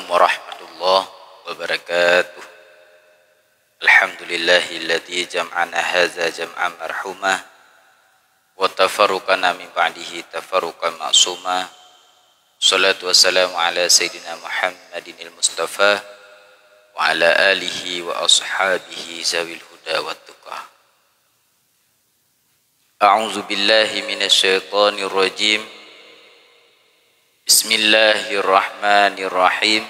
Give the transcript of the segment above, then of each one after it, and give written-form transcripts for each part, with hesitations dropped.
Assalamualaikum warahmatullahi wabarakatuh. Alhamdulillahilladzi jam'ana hadza jam'an marhumah wa tafarruqana min ba'dihi tafarruqan ma'sumah. Salatu wassalamu ala sayyidina Muhammadinil Mustafa wa ala alihi wa ashabihi zawil huda wat tuqah. A'udzu billahi minasyaitonir rajim. Bismillahirrahmanirrahim.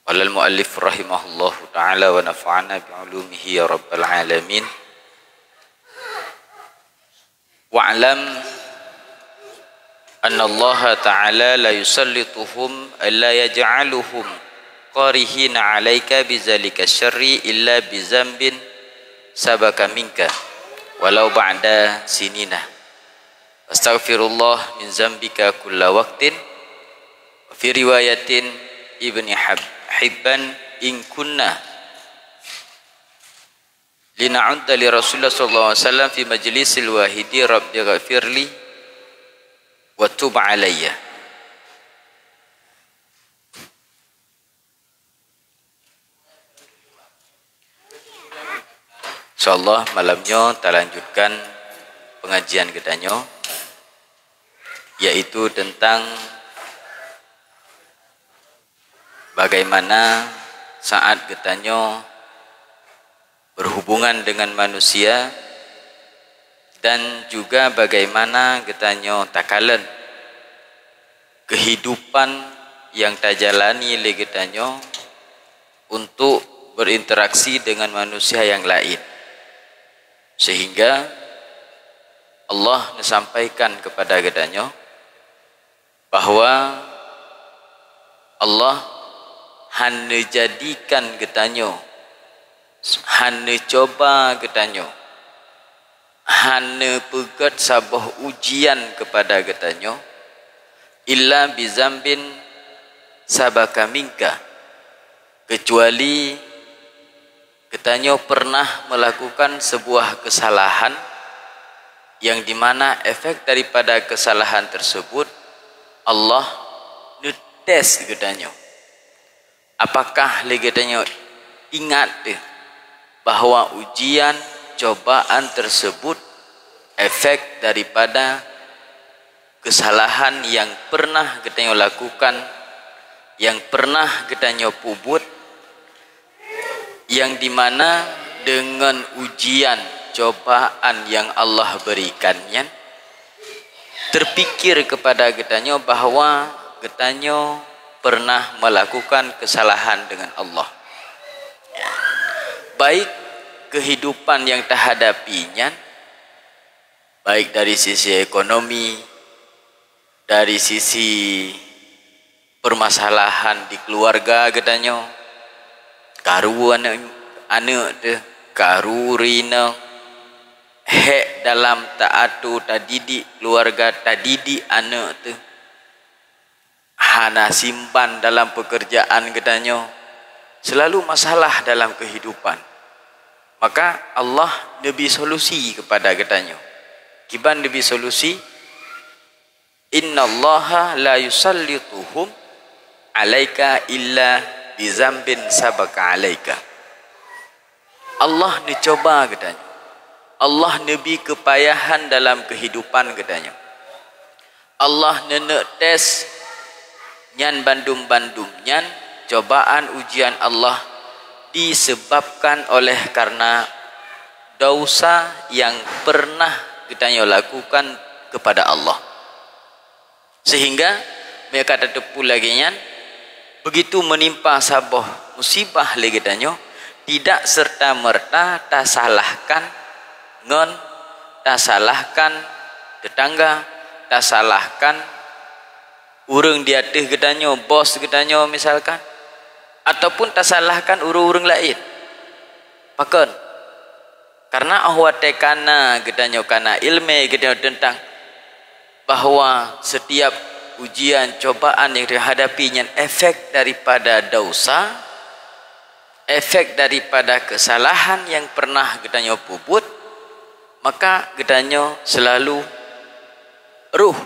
Qala al-muallif rahimahullahu ta'ala wa nafa'ana bi'ulumihi ya rabbal alamin. Wa'lam anna Allah ta'ala la yusallituhum la yaj'aluhum qarihina 'alaika bizalika syarri illa bizambin sabaka minka walau ba'da sinina. Astaghfirullah min zambika kulla waqtin. Wa fi riwayatin Ibni Hibban in kunna lina'udda li Rasulullah sallallahu alaihi wasallam fi majlisil wahidi rabbi ghafirli wa tub alayya. Insyaallah malamnya kita lanjutkan pengajian kedanyo, yaitu tentang bagaimana saat kedanyo berhubungan dengan manusia dan juga bagaimana kedanyo takalan kehidupan yang tajalani oleh kedanyo untuk berinteraksi dengan manusia yang lain, sehingga Allah menyampaikan kepada kedanyo bahwa Allah hanya jadikan kedanyo, hanya coba kedanyo, hanya pegat sabah ujian kepada kedanyo illa bizambin sabaka minka, kecuali kedanyo pernah melakukan sebuah kesalahan yang dimana efek daripada kesalahan tersebut Allah ngetes kedanyo. Apakah kedanyo ingat bahwa ujian cobaan tersebut efek daripada kesalahan yang pernah kedanyo lakukan, yang pernah kedanyo pubut, yang dimana dengan ujian cobaan yang Allah berikannya terpikir kepada kedanyo bahwa kedanyo pernah melakukan kesalahan dengan Allah, baik kehidupan yang terhadapinya, baik dari sisi ekonomi, dari sisi permasalahan di keluarga kedanyo, karu anak tu karu rina hek dalam taatu tadidik keluarga, tadidik anak tu hana simpan dalam pekerjaan kedanyo, selalu masalah dalam kehidupan. Maka Allah nabi solusi kepada kedanyo. Kiban nabi solusi, innallaha la yusallituhum alaika illa bizambin sabaka alaika. Allah dicoba kedanyo, Allah nabi kepayahan dalam kehidupan kedanyo, Allah nenek tes nyan bandum-bandum nyan cobaan ujian Allah disebabkan oleh karena dosa yang pernah kedanyo lakukan kepada Allah, sehingga mereka terdepu lagi nyan begitu menimpa sabah musibah lagi kedanyo tidak serta merta tak salahkan ngon, tak salahkan tetangga, tak salahkan urang di atas kedanyo, bos kedanyo misalkan, ataupun tak salahkan urang-urang lain. Pakon karena ahwate kana kedanyo kana ilmu kedanyo tentang bahwa setiap ujian cobaan yang dihadapinya efek daripada dosa, efek daripada kesalahan yang pernah kedanyo pubut, maka kedanyo selalu ruh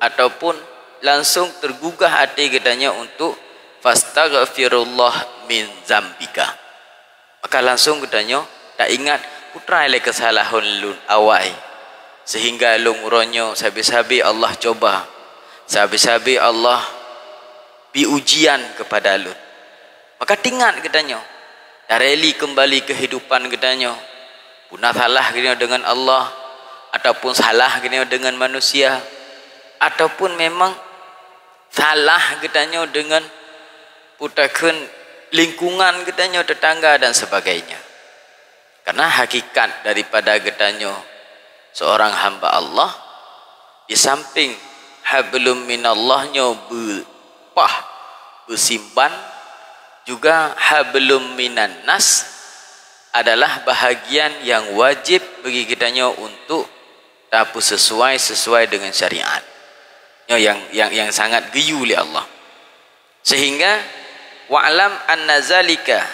ataupun langsung tergugah hati katanya untuk fastaghfirullah min zambika. Maka langsung katanya tak ingat putra le kesalahan lun awai. Sehingga lung uronyo sabi-sabi Allah coba. Sabi-sabi Allah bi ujian kepada lun. Maka tingat katanya. Dareli kembali kehidupan katanya. Punah salah katanya dengan Allah ataupun salah katanya dengan manusia ataupun memang salah katanya dengan putakan lingkungan katanya tetangga dan sebagainya. Karena hakikat daripada katanya seorang hamba Allah di samping hablum minallahnya bersimpan juga hablum minan nas adalah bahagian yang wajib bagi kitanya untuk tapu sesuai dengan syariat. Yang sangat geyu oleh Allah. Sehingga wa'lam anna zalika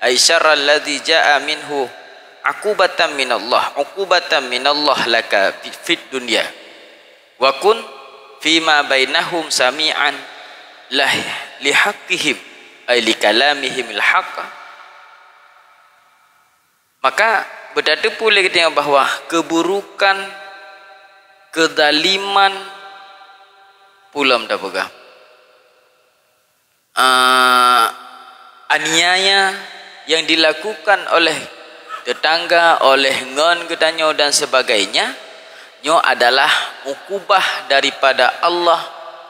ay syarra alladhi jaa minhu uqubatan minallah laka fid dunya wa kun fima bainahum sami'an li haqqihim ay li kalamihim al haqq. Maka berkata pula kita bahawa keburukan kezaliman pula dah pegang aniaya yang dilakukan oleh tetangga, oleh ngon katanya dan sebagainya, nyo adalah ukubah daripada Allah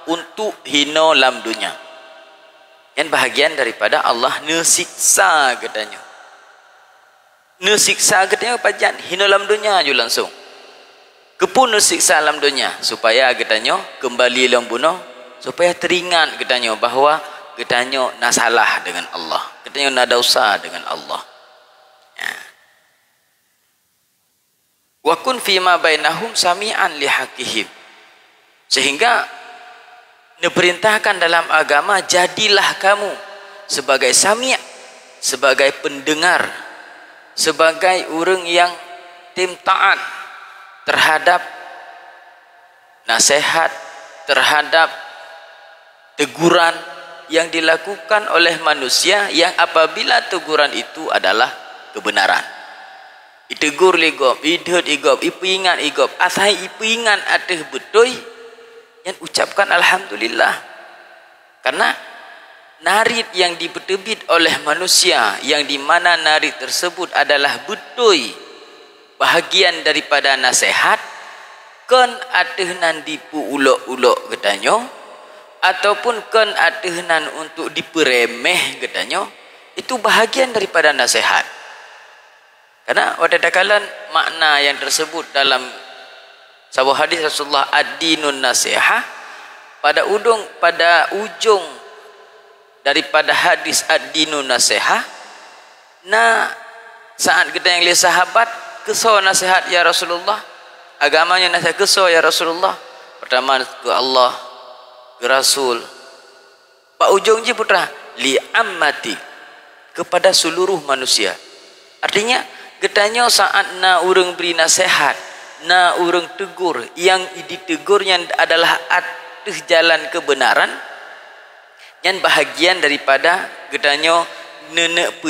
untuk hina dalam dunia. Yang bahagian daripada Allah nesiksa katanya. Nesiksa katanya pajan hina dalam dunia je langsung. Kepun nesiksa dalam dunia supaya katanya kembali dalam bunuh, supaya teringat katanya bahawa katanya nak salah dengan Allah, katanya nak dosa dengan Allah. Wa kun fima bainahum sami'an li haqqihim. Sehingga diperintahkan dalam agama, jadilah kamu sebagai sami', sebagai pendengar, sebagai orang yang tim taat terhadap nasihat, terhadap teguran yang dilakukan oleh manusia yang apabila teguran itu adalah kebenaran. Itegur ligop, idhut igop, ipingan igop, asai ipingan ateh betul yang ucapkan alhamdulillah. Karena narid yang dibetebit oleh manusia yang di mana narid tersebut adalah betul bahagian daripada nasihat, kan ateh nan dipu ulok-ulok katanya ataupun kan ateh nan untuk diperemeh katanya, itu bahagian daripada nasihat. Karena pada dakalan makna yang tersebut dalam sebuah hadis Rasulullah ad-dinun nasihah, pada ujung daripada hadis ad-dinun nasihah, saat kita yang lihat sahabat kesal nasihat ya Rasulullah, agamanya nasihat kesal ya Rasulullah, pertama ke Allah, ke Rasul, pak ujung je putra li ammati, kepada seluruh manusia. Artinya katanya saat na urang beri nasihat, na urang tegur, yang ditegurnya adalah atas jalan kebenaran, yang bahagian daripada katanya nenek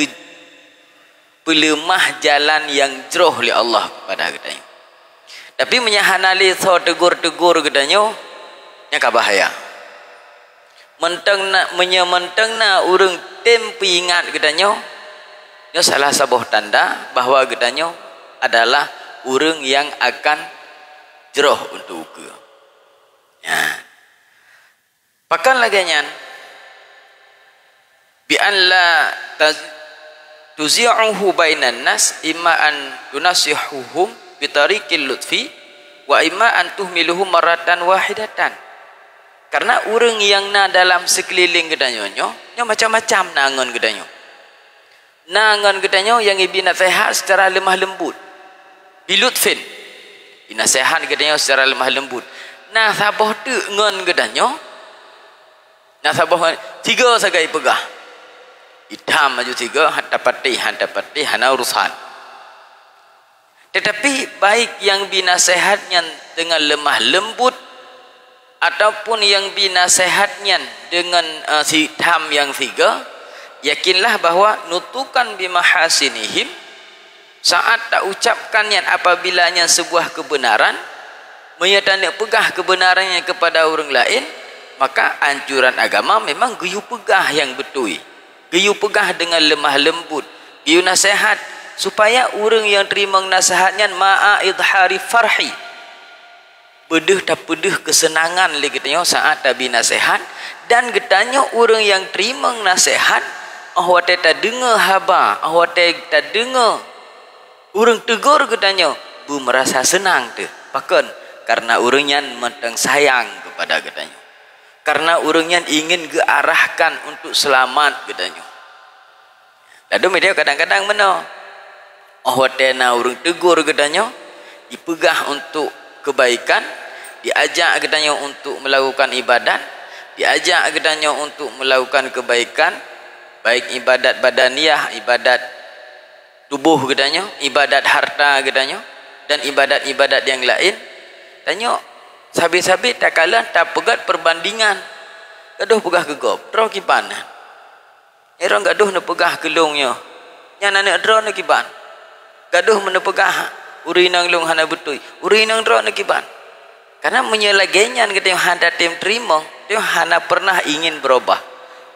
pelemah jalan yang jauh oleh Allah pada katanya. Tapi menyahanali so tegur-tegur katanya yang bahaya. Menteng na urang tempi ingat katanya, ini salah sebuah tanda bahawa katanya adalah orang yang akan jeroh untuk uka. Ya. Pakan lagi nyan bi an la tuzi'uhu bainan nas imma an tunasihuhum bi tariqil lutfi wa imma an tuhmiluhum maratan wahidatan. Karena orang yang na dalam sekeliling katanya nyo macam-macam nangon katanya. Nangan katanya yang ibi nasihat secara lemah lembut, bilutfin, nasihat katanya secara lemah lembut. Nah sabah tu ngan katanya, nah sabah tiga sagai pegah, hitam maju tiga, hantapati hana urusan. Tetapi baik yang binasihatnya dengan lemah lembut ataupun yang binasehatnya dengan tam yang tiga, yakinlah bahwa nutukan bimahasinihim, saat tak ucapkannya apabilanya sebuah kebenaran, menyatakan pegah kebenarannya kepada orang lain, maka anjuran agama memang geyu pegah yang betul, geyu pegah dengan lemah lembut, geyu nasihat, supaya orang yang terima nasihatnya ma'a idhari farhi, pedih tak pedih kesenangan lagi katanya saat tabi nasihat, dan katanya orang yang terima nasihat awak tak dengar haba, awak tak dengar orang tegur katanya bu merasa senang tu, bahkan karena orangnya mentang sayang kepada katanya, karena orangnya ingin diarahkan untuk selamat katanya. Lalu media kadang-kadang mana awak tak orang tegur katanya dipegah untuk kebaikan, diajak katanya untuk melakukan ibadat, diajak katanya untuk melakukan kebaikan, baik ibadat badaniyah, ibadat tubuh katanya, ibadat harta katanya, dan ibadat-ibadat yang lain. Tanya sabit-sabit tak kalah tak pegat perbandingan, gaduh pegah gegop draw kipan, era gaduh nak pegah kelungnya nyana nak draw nak kipan, gaduh mana pegah urinang lung hana betul urinang draw nak kipan. Karena menyelagainya kita yang hendak terima, dia hana pernah ingin berubah,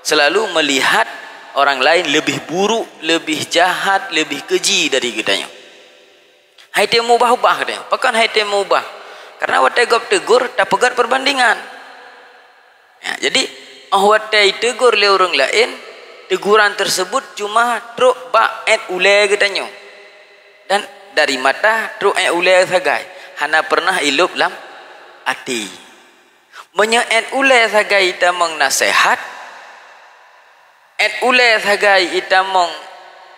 selalu melihat orang lain lebih buruk, lebih jahat, lebih keji dari kitanya. Hai dia mubah-ubah katanya, pakan hai dia mubah, karena watai gop tegur tak pegat perbandingan. Ya, jadi watai tegur le orang lain, teguran tersebut cuma truk ba'et ule katanya, dan dari mata truk ule sagai, hana pernah ilup lam ati. Menyaet ule sagai ita meng nasihat, et ule sagai ita meng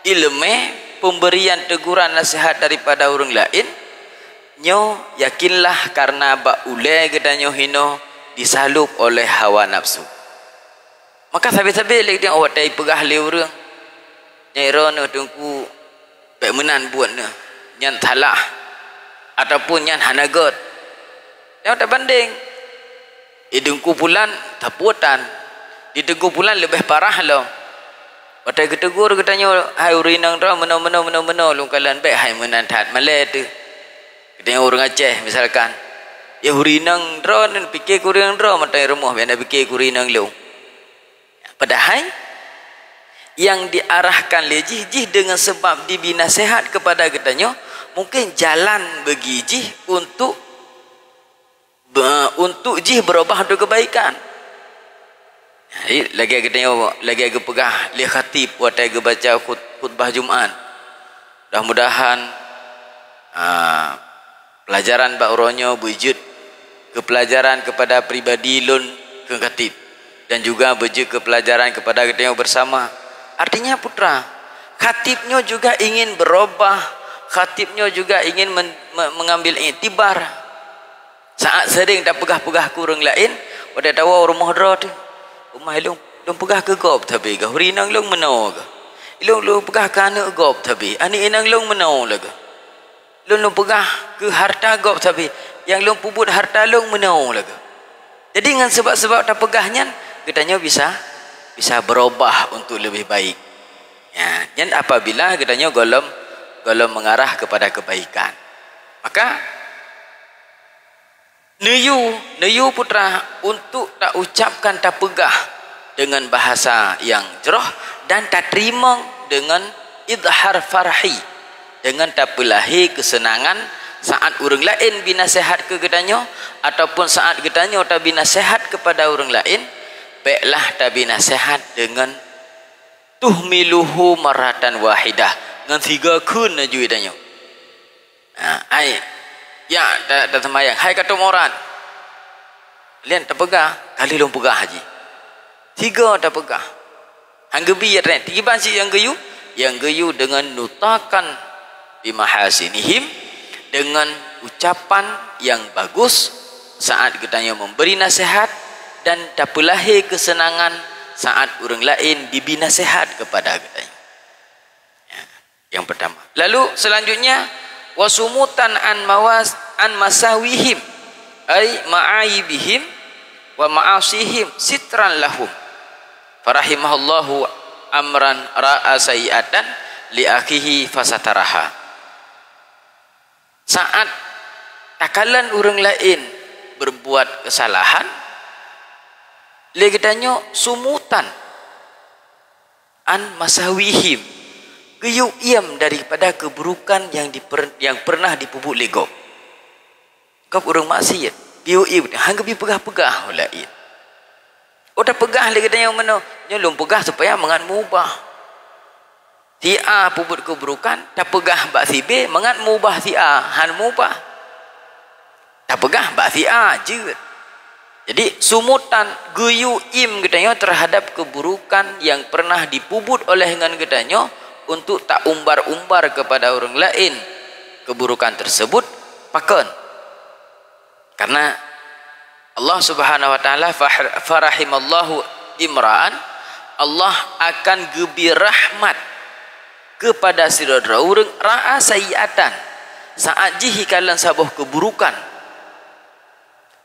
ilme pemberian teguran nasihat daripada orang lain, nyo yakinlah karena ba ule gedanyo hino disalup oleh hawa nafsu. Maka sabi-sabi lek dia awak tai pegah le urang nyai rono tungku baik menan buat ne nyan salah ataupun nyan hanagot, dia tak banding idungku pulan taputan, ditegur pulan lebih parah lo. Pada ketegur katanya hai urinang dra meno lu kalan baik hai menan tat malai tu. Katanya orang Aceh misalkan, ya urinang dra dan fikir urinang dra matai rumah biar nak fikir urinang lu. Padahal yang diarahkan lejih dengan sebab dibina sehat kepada katanya mungkin jalan bagi jih untuk jih berubah untuk kebaikan. Lagi katanya lagi agak pegah li khatib buat agak baca khutbah Jumaat. Mudah-mudahan pelajaran bak uronyo wujud ke pelajaran kepada pribadi lun ke khatib, dan juga wujud ke pelajaran kepada katanya bersama. Artinya putra, khatibnya juga ingin berubah, khatibnya juga ingin mengambil iktibar. Saat sering tak pegah-pegah kurang lain, pada tahu rumah dra tu rumah long pegah ke gop tapi ke hurinang long menau ke long pegah ke anak gop tapi ani inang long menau laga long pegah ke harta gop tapi yang long pubut harta long menau laga. Jadi dengan sebab-sebab tak pegahnya katanya bisa berubah untuk lebih baik. Ya, dan apabila katanya golom mengarah kepada kebaikan, maka Neyu putra untuk tak ucapkan tak pegah dengan bahasa yang jeroh dan tak terima dengan idhar farhi, dengan tak pelahi kesenangan saat orang lain binasehat ke gedanya ataupun saat gedanya tak binasehat kepada orang lain, baiklah tak binasehat dengan tuhmiluhu maratan wahidah, dengan 3 kun aju idanya. Ya, dah semayang. Hai kata morat. Lian tak pegah. Kali long pegah haji. 3 tak pegah. Hanggebi ya tren. 3 bansi yang geyu. Yang geyu dengan nutakan bimahasinihim, dengan ucapan yang bagus saat katanya memberi nasihat, dan tak pelahi kesenangan saat orang lain dibina nasihat kepada katanya. Ya, yang pertama. Lalu selanjutnya wasumutan an masawihim ay ma'aibihim, wa ma'asihim sitran lahum. Farahimahullahu amran ra'a sayi'atan li akhihi fasataraha. Saat takalan orang lain berbuat kesalahan, le katanya sumutan an masawihim, geyuiam daripada keburukan yang pernah dipupuk legop. Kau orang maksiat, geyuiam hang gebi pegah-pegah lain. Udah pegah le katanya mana? Nyolong pegah supaya mengat mubah. Si A puput keburukan, tak pegah bak si B mengat mubah si A, han mubah. Tak pegah bak si A je. Jadi sumutan guyuim katanya terhadap keburukan yang pernah dipubut oleh dengan katanya untuk tak umbar-umbar kepada orang lain keburukan tersebut pakon. Karena Allah Subhanahu wa taala farahimallahu imra'an, Allah akan gebi rahmat kepada saudara orang ra'a sayiatan saat ji hikalan sabah keburukan.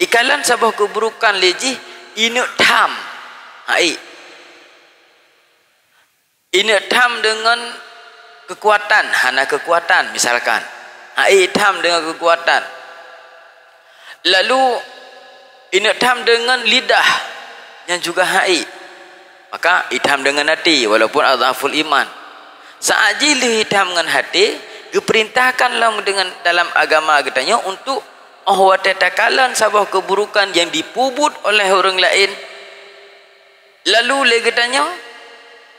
Ikalan sabah keburukan leji inuk tham. Hai. Inuk tham dengan kekuatan, hana kekuatan misalkan. Hai tham dengan kekuatan. Lalu inuk tham dengan lidah yang juga hai. Maka itham dengan hati walaupun adhaful iman. Saat jili itham dengan hati, diperintahkanlah dengan dalam agama katanya untuk watakalan sabah keburukan yang dipubut oleh orang lain. Lalu le katanya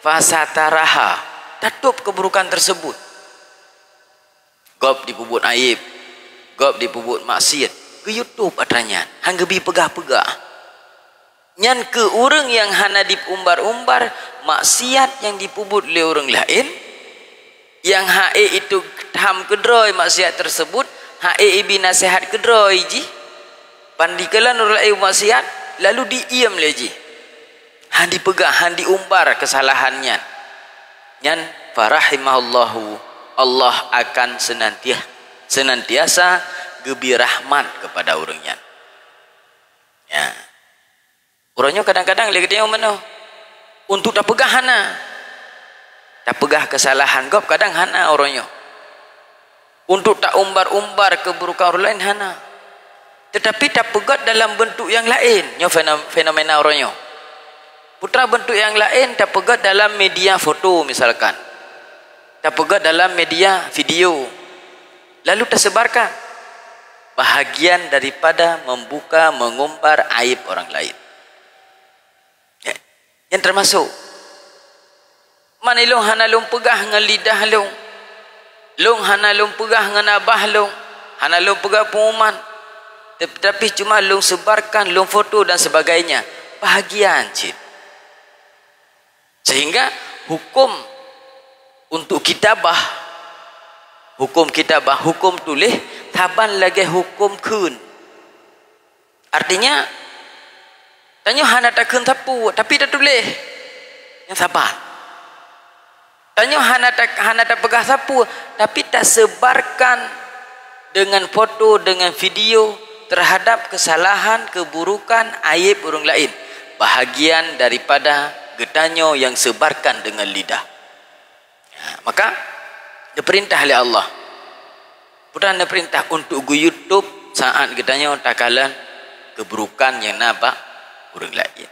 fasataraha, tutup keburukan tersebut. Gob dipubut aib, gob dipubut maksiat, ke YouTube adanya, hang gebi pegah-pegah. Nyan ke orang yang hana diumbar-umbar maksiat yang dipubut oleh orang lain, yang hae itu ham kedroi maksiat tersebut, hae ibi nasihat kedroi ji, pandikalan orang lain maksiat, lalu diiam leji, han dipegah, han diumbar kesalahannya. Nyan farahimahullahu, Allah akan senantiasa gebi rahmat kepada orangnya. Ya. Orangnya kadang-kadang lagi dia mana? Untuk tak pegah hana. Tak pegah kesalahan kau kadang hana orangnya. Untuk tak umbar-umbar keburukan orang lain hana. Tetapi tak pegat dalam bentuk yang lain. Nya fenomena orangnya. Putra bentuk yang lain tak pegat dalam media foto misalkan. Tak pegat dalam media video. Lalu tersebarkan. Bahagian daripada membuka, mengumbar aib orang lain. Yang termasuk mana long hana long pegah dengan lidah long hana long pegah dengan abah hana long pegah pengumuman, tetapi cuma long sebarkan long foto dan sebagainya, bahagian cik. Sehingga hukum untuk kitabah, hukum tulis taban lagi hukum kun. Artinya tanya hana tak kun tapu tapi tak tulis yang sabar. Tanya hana tak pegah sapu tapi tak sebarkan dengan foto, dengan video terhadap kesalahan, keburukan, aib orang lain. Bahagian daripada getanyo yang sebarkan dengan lidah. Ya, maka diperintah oleh Allah. Bukan diperintah untuk YouTube saat getanyo takalan keburukan yang nampak orang lain.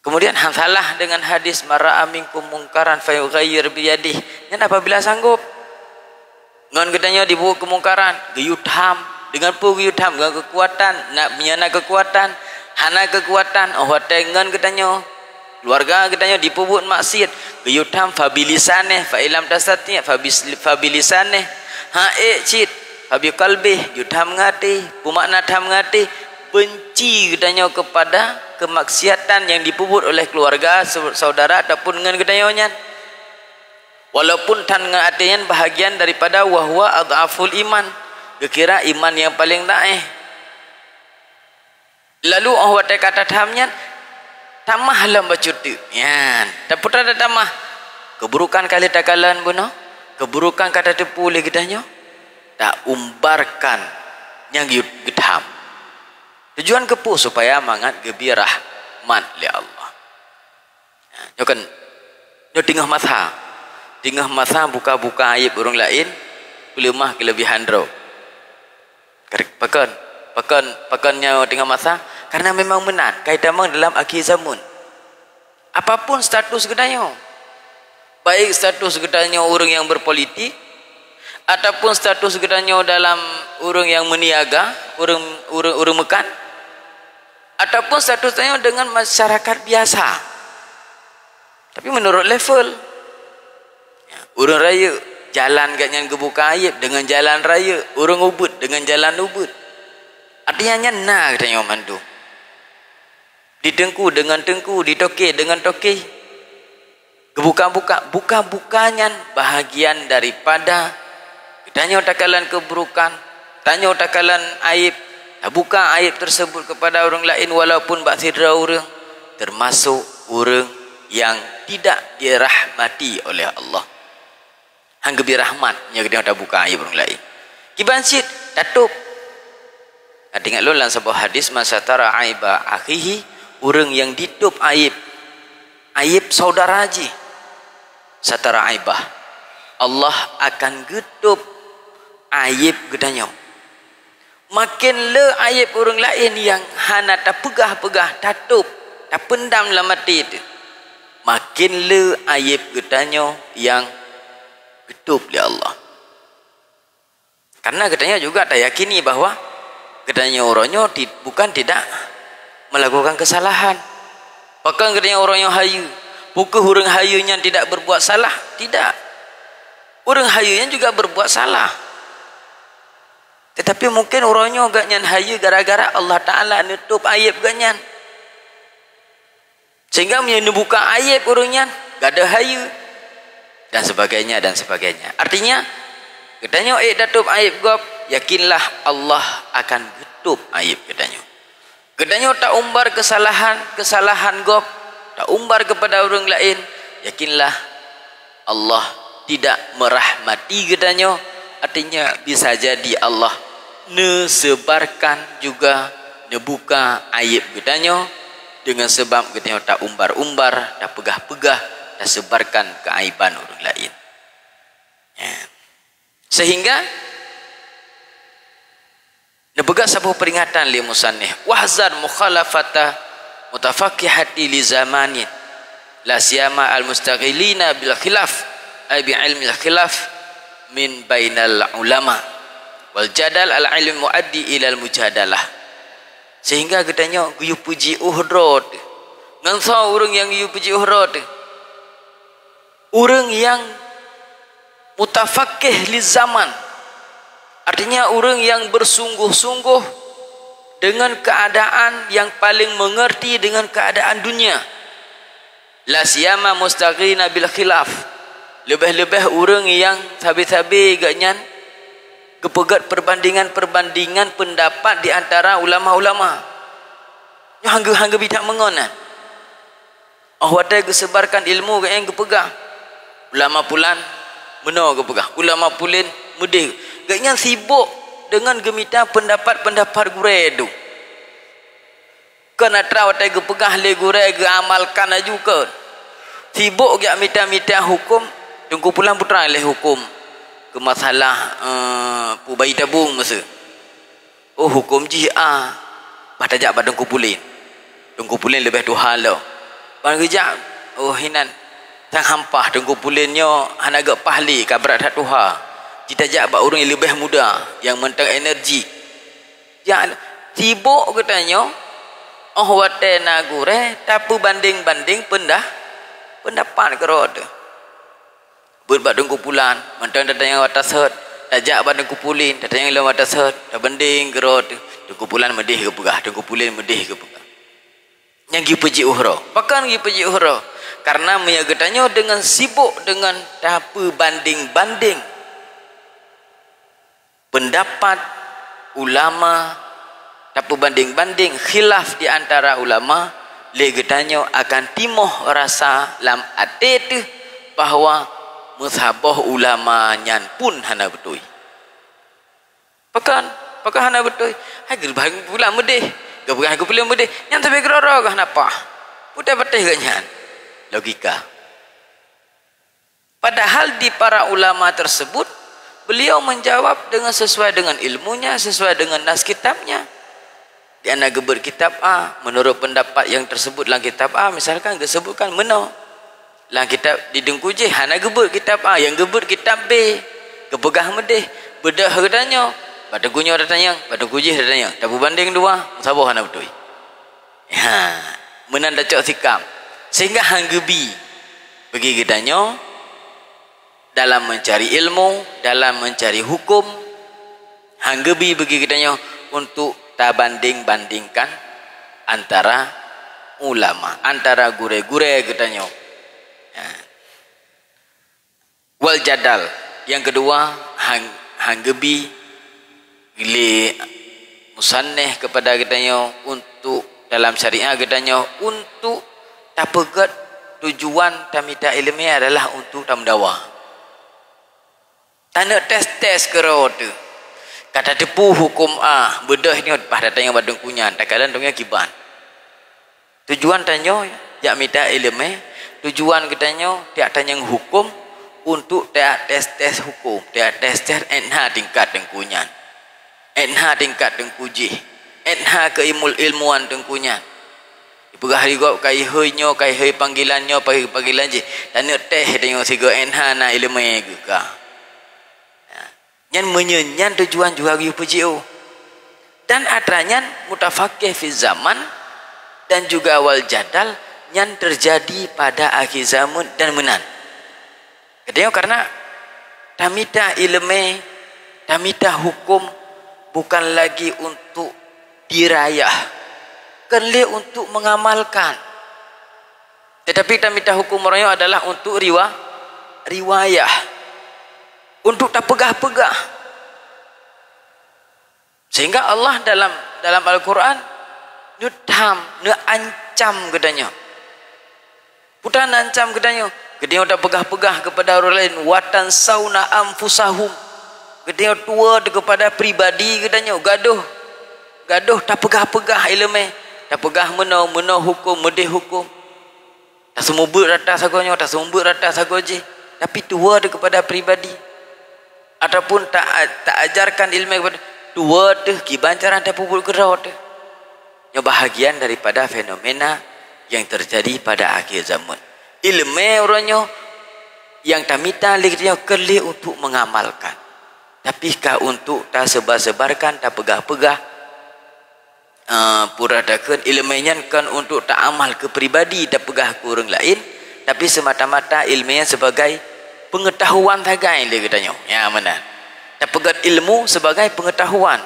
Kemudian salah dengan hadis mara'a minkum mungkaran fayughayyir biyadih. Yang apabila sanggup ngan katanya dibawa kemungkaran, geyutham dengan geyutham dengan kekuatan, nak menyana kekuatan, hana kekuatan, tengan katanya keluarga katanya dipubut maksiat, geyutham fabilisaneh fa ilam tasati fabilisaneh hae cit fabi qalbih yutham ngati pumakna tham ngati, benci katanya kepada kemaksiatan yang dipubut oleh keluarga, saudara ataupun dengan katanya. Walaupun tan ngatian bahagian daripada wahwa adhaful iman, kira iman yang paling naik. Lalu awak kata tamnya tamah lam bacuti. Ya, tak putra ada tamah. Keburukan kali takalan buno, keburukan kata tepu le katanya. Tak umbarkan yang getham. Tujuan kepuh supaya mangat gebi rahmat li Allah. Nyo kan nyo tingah masa buka-buka aib orang lain pelemah kelebihan ro. Pakannya tingah masa karena memang benar kaitan dalam akhir zaman. Apapun status gedanya, baik status gedanya orang yang berpolitik ataupun status gedanya dalam orang yang meniaga, orang mekan, ataupun statusnya dengan masyarakat biasa. Tapi menurut level, orang raya jalan katnya kebuka aib dengan jalan raya, orang ubud dengan jalan ubud. Artinya nah katanya mandu. Ditengku dengan tengku, ditoke dengan toke. Buka-bukanya bahagian daripada tanya takalan keburukan, tanya takalan aib, buka aib tersebut kepada orang lain walaupun baksidra orang, termasuk orang yang tidak dirahmati oleh Allah. Hangga birahmatnya kita buka aib orang lain. Kibansit tatup. Ingat lo dalam sebuah hadis masatara aiba akhihi, orang yang ditutup aib saudara haji, satara aibah, Allah akan getup aib gedanya. Makin le aib orang lain yang hana tak pegah-pegah, tatup, tak pendam dalam hati itu, makin le aib gedanya yang getup oleh Allah. Karena gedanya juga tak yakini bahawa gedanya orangnya bukan tidak melakukan kesalahan. Bahkan katanya orang yang hayu, bukan orang hayunya tidak berbuat salah, tidak. Orang hayunya juga berbuat salah. Tetapi mungkin orangnya agaknya hayu gara-gara Allah Ta'ala nutup aib ganyan. Sehingga membuka aib orangnya, gak ada hayu. Dan sebagainya, dan sebagainya. Artinya, katanya tutup aib gop, yakinlah Allah akan tutup aib katanya. Gedanya tak umbar kesalahan gop, tak umbar kepada orang lain, yakinlah Allah tidak merahmati gedanya. Artinya bisa jadi Allah nesebarkan juga nebuka aib gedanya dengan sebab gedanya tak umbar-umbar, tak pegah-pegah, tak sebarkan keaiban orang lain. Ya. Sehingga nebegak sebuah peringatan li musannif, wahzar mukhalafata mutafaqihati li zamanin la siyama al mustaghilina bil khilaf ay bi ilmi al khilaf min bainal ulama wal jadal al ilm muaddi ila al mujadalah. Sehingga katanya guyu puji uhrod ngangsa orang yang guyu puji uhrod, orang yang mutafaqih li zaman, artinya orang yang bersungguh-sungguh dengan keadaan yang paling mengerti dengan keadaan dunia. La siyama mustaghina bil khilaf, lebih-lebih orang yang sabi-sabi gaknyan kepegat perbandingan pendapat di antara ulama-ulama. Hangga bidak mengonan. Watai kesebarkan ilmu yang kepegang. Ulama pulan menau kepegah, ulama pulin mudih. Gaknya sibuk dengan gemita pendapat-pendapat gure itu. Kena terawat ke pegah le gure ke amalkan juga. Sibuk gak mita-mita hukum, tunggu pulang putra le hukum ke masalah pubai tabung masa. Oh hukum jia. Batajak badung kupulin. Tunggu pulin lebih Tuhan lo. Bang kejap. Oh hinan. Tang hampah tunggu pulinnya hana agak pahli kabrat hat Tuhan. Kita jak orang yang lebih muda yang mentang energi. Ya sibuk katanya. Oh wate nagure tapi banding-banding pendapat kerod. Berbadung kumpulan, mentang datang yang atas hot, tajak badung kumpulin, datang yang lawan atas hot, dah banding kerod. Kumpulan medih ke pegah, kumpulan medih ke pegah. Yang gipuji uhro, bahkan gipuji uhro. Karena menyagatanya dengan sibuk dengan tahap banding-banding pendapat ulama, tahap banding-banding khilaf di antara ulama, legetanya akan timuh rasa lam ate tu bahawa mazhabah ulama nyan pun hana betul. Pakan hana betul. Hagal bang pula medih. Kebukan aku pilih mudi. Yang tapi geroro kah napa? Udah betih gaknya. Logika. Padahal di para ulama tersebut, beliau menjawab dengan sesuai dengan ilmunya, sesuai dengan nas kitabnya. Di ana geber kitab A, menurut pendapat yang tersebut dalam kitab A, misalkan disebutkan meno. Dalam kitab di dengkuje, hana geber kitab A, yang geber kitab B. Kepegah medeh, bedah katanya. Pada kunyo datanya, pada kuje datanya. Tak berbanding dua, sabar hana betul. Ya, menanda cok sikap. Sehingga hang gebi bagi katanya dalam mencari ilmu, dalam mencari hukum, hang gebi bagi katanya untuk tak banding-bandingkan antara ulama, antara gure-gure katanya. Ya. Wal jadal. Yang kedua, hang gebi gili musanneh kepada katanya untuk dalam syariah katanya untuk tak pegat tujuan tamita ilmiah adalah untuk tamdawa. Tak nak tes-tes kerot tu. Kata tepu hukum A, bedah ni pada tanya badung kunyan, tak kalan dongnya kiban. Tujuan tanya jak minta ilmu, tujuan katanya tak tanya hukum untuk tak tes-tes hukum, tak tes-tes enha tingkat dengkunyan. Enha tingkat dengkujih. Enha ke ilmuan dengkunyan. Pegah hari gop kai heuinyo, kai heu panggilannya, panggilan je. Dan nak teh tengok siga enha na ilmu ge ka. Yang menyenyan tujuan juga UPJO dan adanya mutafakih fi zaman dan juga wal jadal yang terjadi pada akhir zaman dan menan. Katanya karena tamita ilmu, tamita hukum bukan lagi untuk dirayah, kerle untuk mengamalkan. Tetapi tamita hukum orangnya adalah untuk riwayah. Untuk tak pegah-pegah. Sehingga Allah dalam Al-Quran nyutam, ancam katanya. Bukan ancam katanya. Katanya tak pegah-pegah kepada orang lain. Watan sauna anfusahum. Katanya tua kepada pribadi katanya. Gaduh tak pegah-pegah ilmu. Tak pegah mena hukum, medih hukum. Tak semua berata sagonya, tak semua berata sagoje. Tapi tua kepada pribadi. Ataupun tak ajarkan ilmu kepada dua tu kibancaran tak pupul gerau tu. Yang bahagian daripada fenomena yang terjadi pada akhir zaman. Ilmu orangnya yang tamita liknya kerli untuk mengamalkan. Tapi kah untuk tak sebar-sebarkan, tak pegah-pegah puradakan ilmunya kan untuk tak amal ke pribadi, tak pegah ke orang lain, tapi semata-mata ilmunya sebagai pengetahuan saja dia katanya. Ya mana? Tak pegat ilmu sebagai pengetahuan,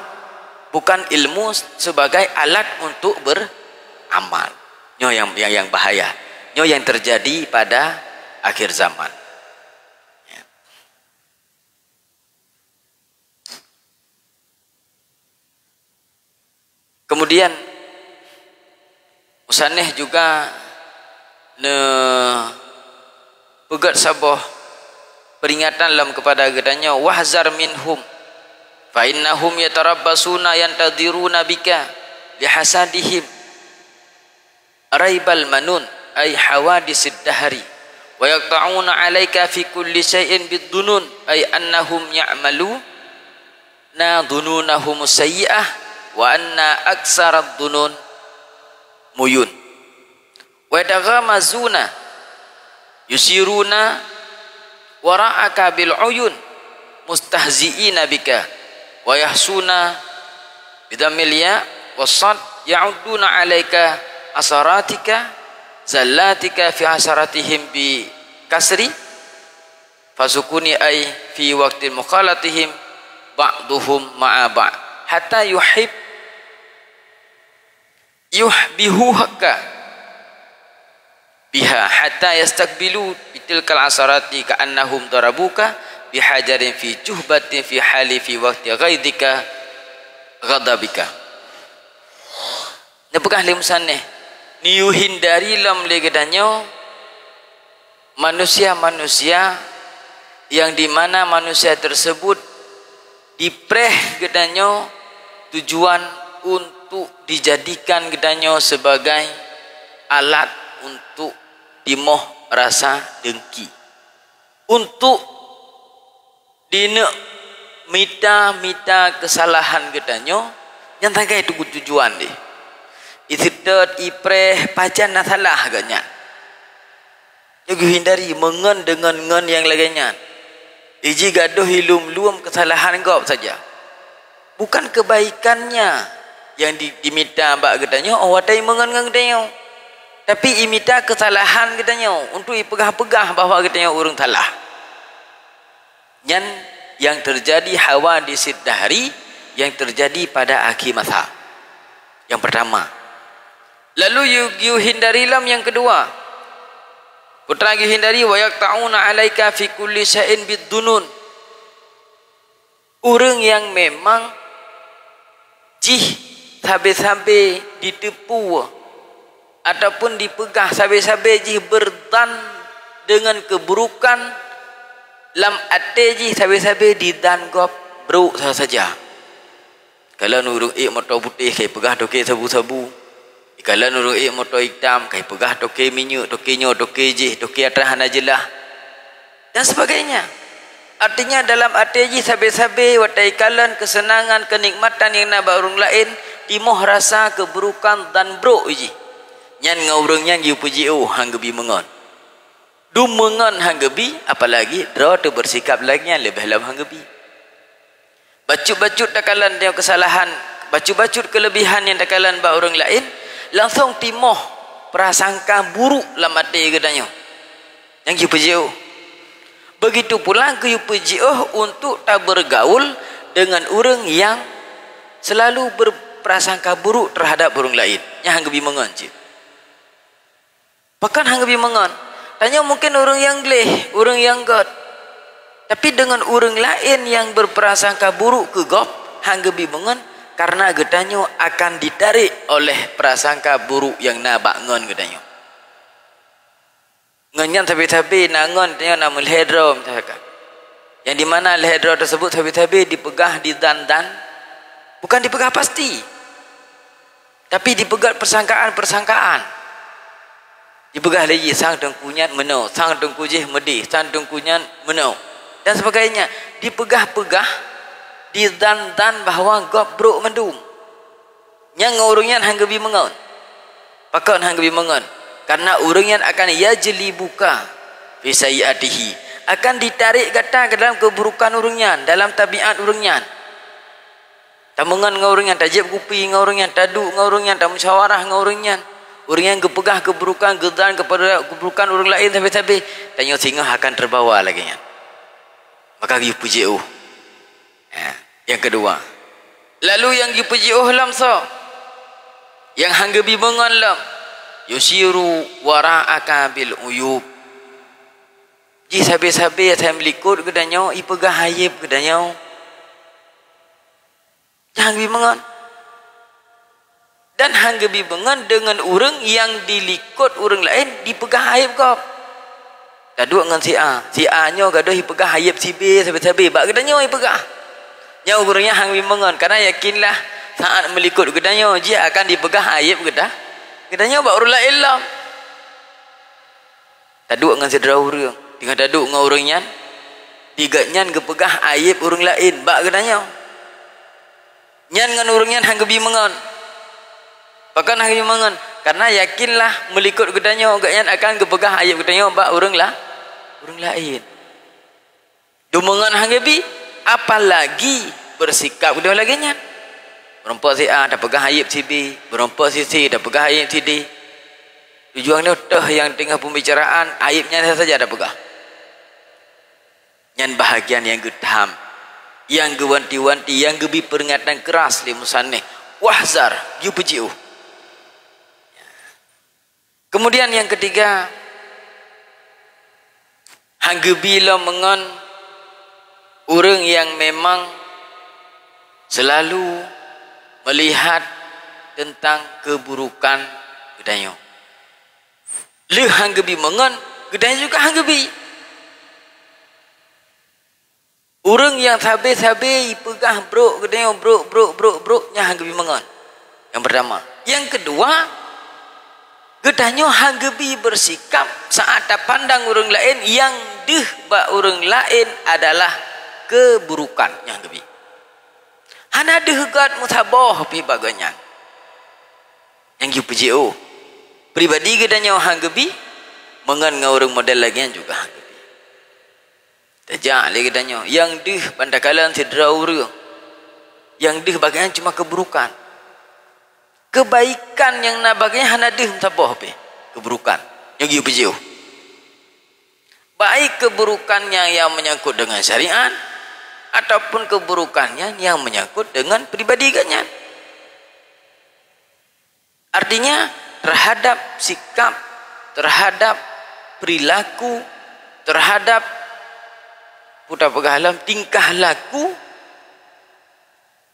bukan ilmu sebagai alat untuk beramal. Nyo yang bahaya. Nyo yang terjadi pada akhir zaman. Ya. Kemudian musanneh juga pegat sabah peringatan dalam kepada katanya wahzar minhum fa innahum yatarabbasuna yantadiruna bika lihasadihim raibal manun ay hawadisid dahri wa yaqta'una 'alaika fi kulli shay'in bidunun ay annahum ya'malu na dununahum sayyi'ah wa anna aksarad dunun muyun wa daghamazuna yusiruna wara'aka bil uyun mustahzi'ina bika wa yahsuna bidamil ya wasad ya'uduna 'alaika asaratika zallatika fi asaratihim bi kasri fasukuni ay fi waqti mukhalatihim ba'duhum ma'a ba' hatta yuhbihu hakka biha hatta yastakbilu bitilkal asarati ka'annahum darabuka bihajarin fi juhbatin fi hali fi waqti ghaidika ghadabika. Apakah limsaneh niu hindari lam legedanyo manusia-manusia yang di mana manusia tersebut dipreh gedanyo tujuan untuk untuk dijadikan gedanya sebagai alat untuk dimoh rasa dengki, untuk dina mita kesalahan gedanya yang tagai itu tujuan dia isidat ipreh pajan na salah agaknya jadi hindari mengen dengan ngen yang laganya iji gaduh hilum luam kesalahan kau saja, bukan kebaikannya yang diminta mbak gedanya oh watai mengen ngen gedanya, tapi imita kesalahan gedanya untuk ipegah-pegah bahawa gedanya urang salah. Yang terjadi hawa di sidahari yang terjadi pada akhir masa yang pertama. Lalu you hindari lam yang kedua. Putra hindari wa yaqta'una 'alaika fi kulli syai'in bidunun. Orang yang memang jih sampai-sampai ditipu ataupun dipegah sampai-sampai jih berdan dengan keburukan lam ateji sampai-sampai didan gop bro saja. Kalau nurung motor putih kai pegah toke sabu-sabu. Kalau nurung motor hitam kai pegah toke minyak, tokenyo, toke jih, toke atrahan ajalah dan sebagainya. Artinya dalam ateji sampai-sampai watai kalan kesenangan, kenikmatan yang nak orang lain timoh rasa keburukan dan bro ji. Nyan ngaurangnya yu puji hang gebi mengon. Dum mengon hang gebi apalagi draw tu bersikap lagi lebih lam hang gebi. Bacut-bacut takalan dia kesalahan, bacut-bacut kelebihan yang takalan ba orang lain, langsung timoh prasangka buruk lam ate gedanya. Yang yu puji begitu pula ke yu puji untuk tak bergaul dengan orang yang selalu berprasangka buruk terhadap orang lain. Yang hang gebi mengon je. Bahkan hang gebi mengon. Tanya mungkin orang yang gleh, orang yang god. Tapi dengan orang lain yang berprasangka buruk ke gop, hang gebi mengon karena gedanyo akan ditarik oleh prasangka buruk yang nabak ngon gedanyo. Ngonyan tapi nangon tanya nama lehedro misalkan. Yang di mana lehedro tersebut tapi dipegah di dan bukan dipegah pasti. Tapi dipegah persangkaan. Dipegah lagi sang tengkunyan menau, sang tengkujih medih, sang tengkunyan menau dan sebagainya. Dipegah-pegah di dan bahawa gop bro mendum. Yang ngurungnya hang gebi mengon. Pakon hang gebi mengon. Karena urangnya akan yajli buka fi sayiatihi, akan ditarik kata ke dalam keburukan urangnya, dalam tabiat urangnya. Tamungan ngurangnya, tajib kupi ngurangnya, taduk ngurangnya, tamusyawarah ngurangnya. Orang yang kepegah keburukan, gedan kepada keburukan orang lain sampai-sampai tanya singa akan terbawa lagi nya. Maka dipuji yang kedua. Lalu yang dipuji lam so. Yang hanggebi mengon lam. Yusiru wara'aka bil uyub. Ji sabe-sabe saya melikut gedanya ipegah hayib gedanya. Jangan bi mengon. Dan hang gebi bengan dengan orang yang dilikut orang lain dipegah aib kau. Gaduh dengan si A nya gaduh dipegah aib si B sampai-sampai bak gedanya dipegah. Nya orangnya hang gebi bengan karena yakinlah saat melikut gedanya dia akan dipegah aib gedanya bak orang lain lah. Gaduh dengan si orang dengan gaduh dengan orangnya diganya gepegah aib orang lain bak gedanya. Nyan dengan orangnya hang gebi bengan. Bahkan hang mangan karena yakinlah melikut gedanya agaknya akan kepegah ayat gedanya bak orang lain. Dumungan hang gebi apalagi bersikap udah lagi nya. Berompak si A dah pegah ayat si B, berompak si C dah pegah ayat si D. Tujuannya yang tengah pembicaraan ayatnya saja dah pegah. Yang bahagian yang gedam, yang gewanti-wanti, yang gebi peringatan keras li musannih. Wahzar, you pujiu. Kemudian yang ketiga, hanggebila mengon orang yang memang selalu melihat tentang keburukan gedanya. Le hanggebi mengon, gedanya juga hanggebi. Orang yang sabe-sabe pegah bro gedanya bro nya hanggebi mengon. Yang pertama. Yang kedua, gedahnya hang gebi bersikap saat pandang orang lain yang deh ba orang lain adalah keburukan yang gebi. Hana deh gat mutabah pi baganyan. Yang PJO. Pribadi gedahnya hang gebi mengan ngau orang model lagi juga hang gebi. Tajak lagi gedahnya yang deh pandakalan sidra urang. Yang deh bagian cuma keburukan. Kebaikan yang nabagnya hana deh mutabah pi keburukan. Yang PJO. Baik keburukannya yang menyangkut dengan syariat ataupun keburukannya yang menyangkut dengan pribadinya. Artinya terhadap sikap, terhadap perilaku, terhadap putar pegahalam tingkah laku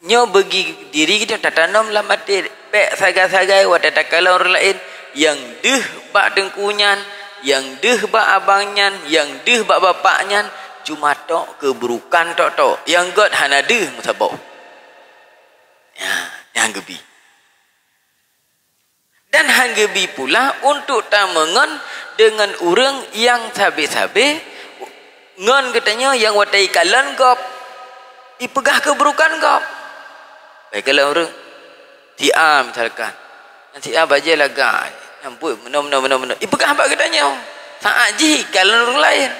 nyo bagi diri kita tatanam lah mati pek sagai-sagai wadah takala orang lain yang deh bak dengkunyan, yang deh bak abangnya, yang deh bak bapaknya, cuma tok keburukan tok yang god hana deh musabau ya yang gebi. Dan hanggebi pula untuk tamangan dengan orang yang sabe-sabe ngon katanya yang watai kalan gop ipegah keburukan gop. Baik kalau orang tia misalkan nanti baca laga ampun benar ipegah apa katanya saat ji kalan orang lain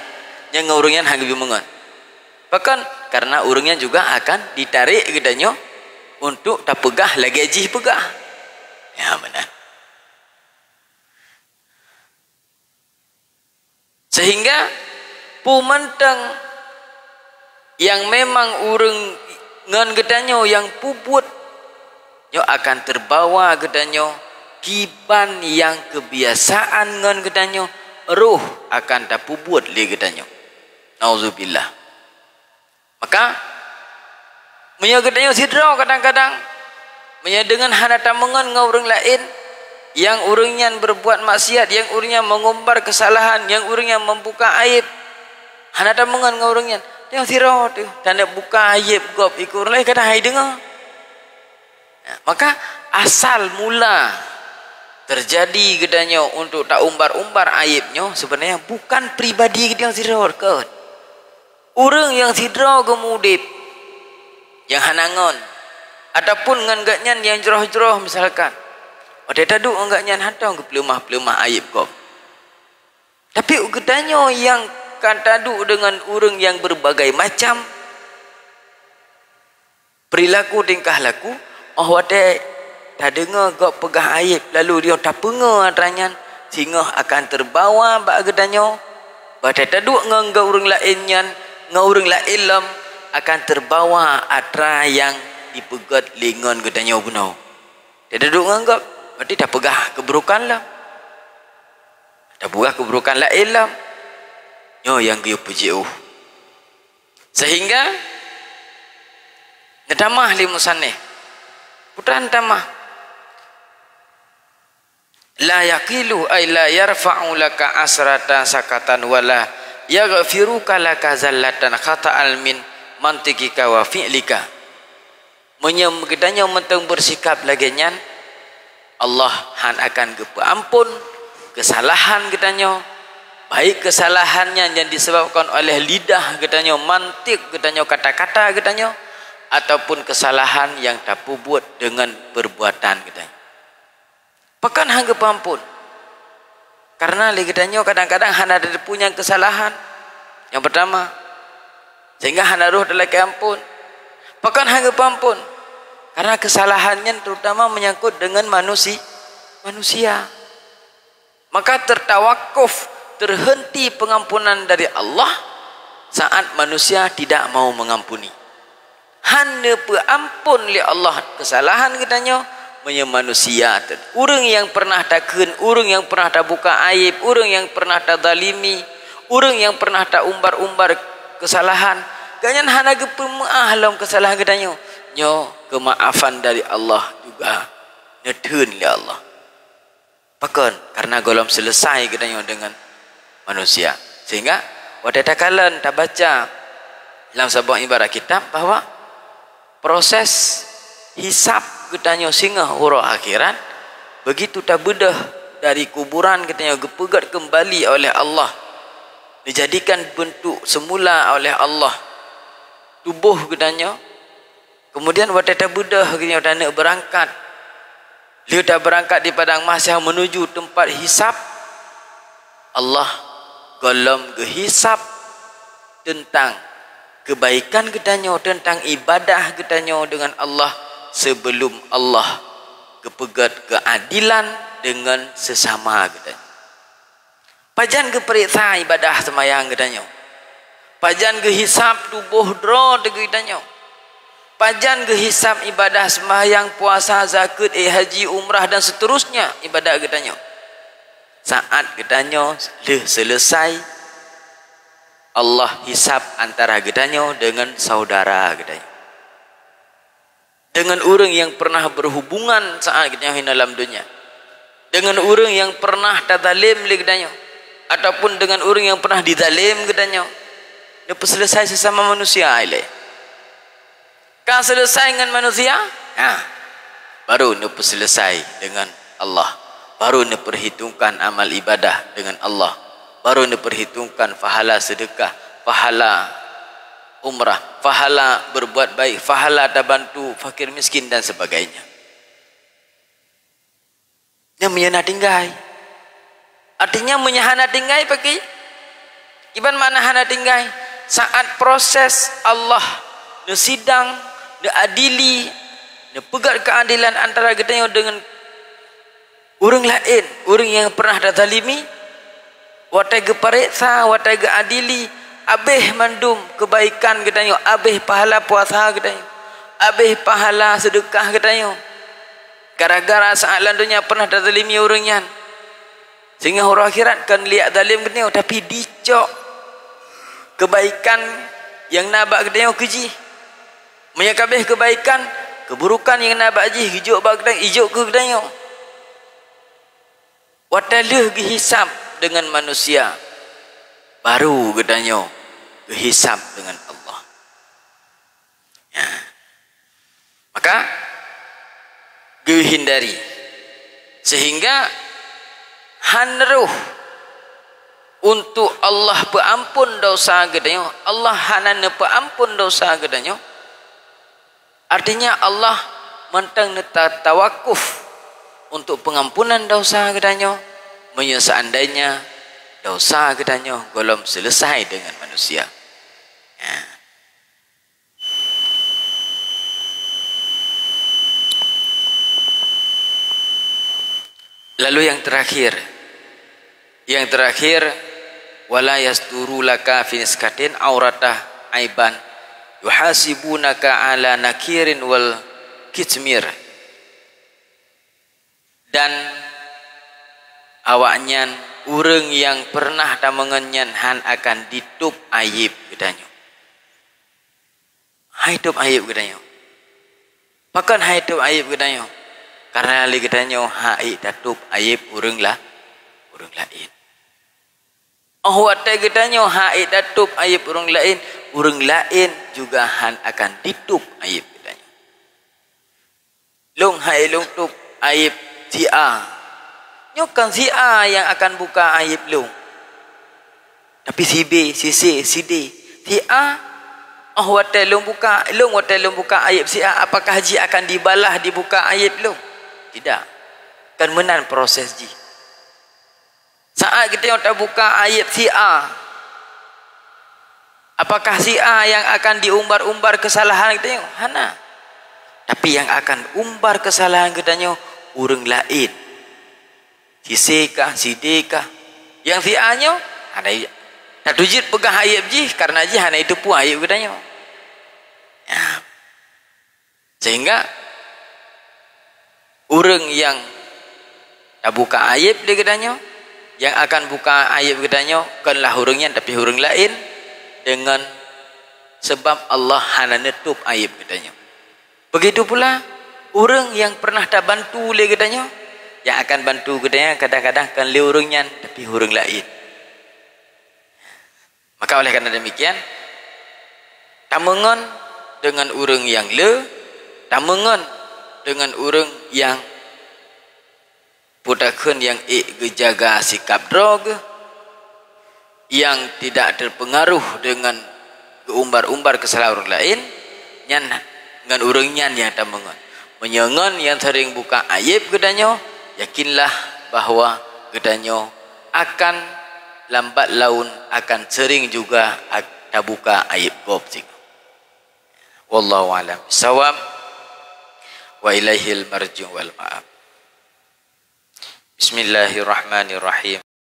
yang orangnya hanggebi mengon. Bahkan karena orangnya juga akan ditarik katanya untuk tak pegah lagi ji pegah. Ya benar. Sehingga pumantang yang memang urang ngan gedanyo yang puput nyo akan terbawa gedanyo kiban yang kebiasaan ngan gedanyo ruh akan tak puput li gedanyo. Nauzubillah. Maka menya gedanyo sidra kadang-kadang menya dengan hanata mengan ngau urang lain yang urangnya berbuat maksiat, yang urangnya mengumbar kesalahan, yang urangnya membuka aib. Hana tak mengan ngau urangnya. Tengok sirah tu, tanda buka aib gop ikut lain kadang hai dengar. Ya, maka asal mula terjadi gedanya untuk tak umbar-umbar aibnya sebenarnya bukan pribadi kita yang sirah ke. Urang yang sidra gemudip yang hanangon ataupun ngan gatnyan yang jeroh-jeroh misalkan. Ada taduk enggak nyan hatang ke pelemah-pelemah aib kau. Tapi ugedanyo yang kan taduk dengan urang yang berbagai macam perilaku tingkah laku, oh wate tak dengar kau pegah aib lalu dia tak penga adranyan sehingga akan terbawa bak gedanyo. Wate taduk ngau urang lain nyan, ngau urang lain lam akan terbawa atra yang dipegat lingon gedanyo gunau. Dia taduk nganggap berarti dah pegah keburukan lah. Dah pegah keburukan lain lah. Yo yang dia PJO. Sehingga nedamah li musannif. Putan tamah. La yaqilu ay la yarfa'u laka asrata sakatan wala yaghfiruka laka zallatan khata'al min mantikika wa fi'lika. Menyem gedanya mentang bersikap lagi nyan Allah han akan ampun kesalahan katanya, baik kesalahannya yang disebabkan oleh lidah katanya, mantik katanya, kata-kata katanya, ataupun kesalahan yang tak buat dengan perbuatan katanya. Pekan hang ampun. Karena katanya kadang-kadang han ada punya kesalahan. Yang pertama, sehingga han roh adalah ampun. Pekan hang ampun. Karena kesalahannya terutama menyangkut dengan manusia. Maka tertawakuf, terhenti pengampunan dari Allah saat manusia tidak mau mengampuni. Hanya peampun li Allah kesalahan katanya punya manusia. Orang yang pernah takun, orang yang pernah tak buka aib, orang yang pernah tak zalimi, orang yang pernah tak umbar-umbar kesalahan. Ganyan hana gepemaah dalam kesalahan katanya. Nyo kemaafan dari Allah juga nedun li Allah. Bahkan karena golom selesai katanya dengan manusia. Sehingga pada takalan tak baca dalam sebuah ibarat kitab bahwa proses hisab katanya singa huruf akhirat begitu tak bedah dari kuburan katanya gepegat kembali oleh Allah, dijadikan bentuk semula oleh Allah tubuh katanya. Kemudian waktu tak bedah katanya dah nak berangkat, dia dah berangkat di padang mahsyar menuju tempat hisap. Allah golong kehisap tentang kebaikan katanya, tentang ibadah katanya dengan Allah sebelum Allah kepegat keadilan dengan sesama katanya. Pajan ke periksa ibadah semayang katanya, pajan ke hisap tubuh dro katanya, pajan ke hisap ibadah semayang, puasa, zakat, haji, umrah dan seterusnya ibadah katanya. Saat katanya selesai, Allah hisap antara katanya dengan saudara katanya, dengan orang yang pernah berhubungan saat katanya dalam dunia, dengan orang yang pernah tazalim katanya, ataupun dengan orang yang pernah dizalim katanya. Dia selesai sesama manusia ile. Kan selesai dengan manusia, baru dia selesai dengan Allah. Baru dia perhitungkan amal ibadah dengan Allah. Baru dia perhitungkan pahala sedekah, pahala umrah, pahala berbuat baik, pahala tak bantu fakir miskin dan sebagainya. Dia menyana tinggai. Artinya menyahana tinggai pakai iban mana hana tinggai saat proses Allah dia sidang, dia adili, dia pegat keadilan antara katanya dengan orang lain, orang yang pernah dazalimi, watai ke periksa, watai ke adili, abih mandum kebaikan katanya, abih pahala puasa katanya, abih pahala sedekah katanya. Gara-gara saat landunya pernah dazalimi orangnya, sehingga orang akhirat kan lihat zalim katanya, tapi dicok kebaikan yang nabak katanya keji, menyakabih kebaikan, keburukan yang nabak ji hijau bak katanya, hijau ke katanya. Wataluh kehisap dengan manusia, baru katanya kehisap dengan Allah. Ya. Maka dihindari sehingga hanruh untuk Allah perampun dosa katanya. Allah hanana perampun dosa katanya. Artinya Allah mentang tawakuf untuk pengampunan dosa katanya, seandainya dosa katanya belum selesai dengan manusia. Ya. Lalu yang terakhir wala yasturu laka fi niskatin auratah aiban yuhasibunaka ala nakirin wal kitmir. Dan awaknya orang yang pernah tak mengenyan han akan ditup aib katanya. Hidup aib katanya. Pakan hidup aib katanya. Karena li katanya haid datup aib orang lain. Oh watai katanya haid datup aib orang lain juga han akan ditup aib katanya. Long haid long tup aib si A, nyokan si A yang akan buka aib lu. Tapi si B, si C, si D, si A, oh watai lu buka aib si A, apakah ji akan dibalah dibuka aib lu? Tidak. Kan menan proses ji. Saat kita yang tak buka aib si A, apakah si A yang akan diumbar-umbar kesalahan kita? Hana. Tapi yang akan umbar kesalahan kita orang lain, si C kah, si D kah, yang si A nya ada tak tujit pegang aib ji karena ji hana itu pun aib katanya. Ya. Sehingga orang yang tak buka aib dia katanya, yang akan buka aib katanya kanlah orangnya tapi orang lain, dengan sebab Allah hana nutup aib katanya. Begitu pula orang yang pernah tak bantu oleh katanya, yang akan bantu katanya kadang-kadang kan le orangnya tapi orang lain. Maka oleh kerana demikian, tamangan dengan orang yang le, tamangan dengan orang yang putakan yang jaga sikap drog, yang tidak terpengaruh dengan umbar-umbar kesalahan orang lain, nyan dengan orangnya yang tak menyengan yang sering buka aib gedanya, yakinlah bahawa gedanya akan lambat laun akan sering juga tak buka aib gob. Wallahu a'lam bissawab wa ilaihil marji' wal ma'ab. Bismillahirrahmanirrahim.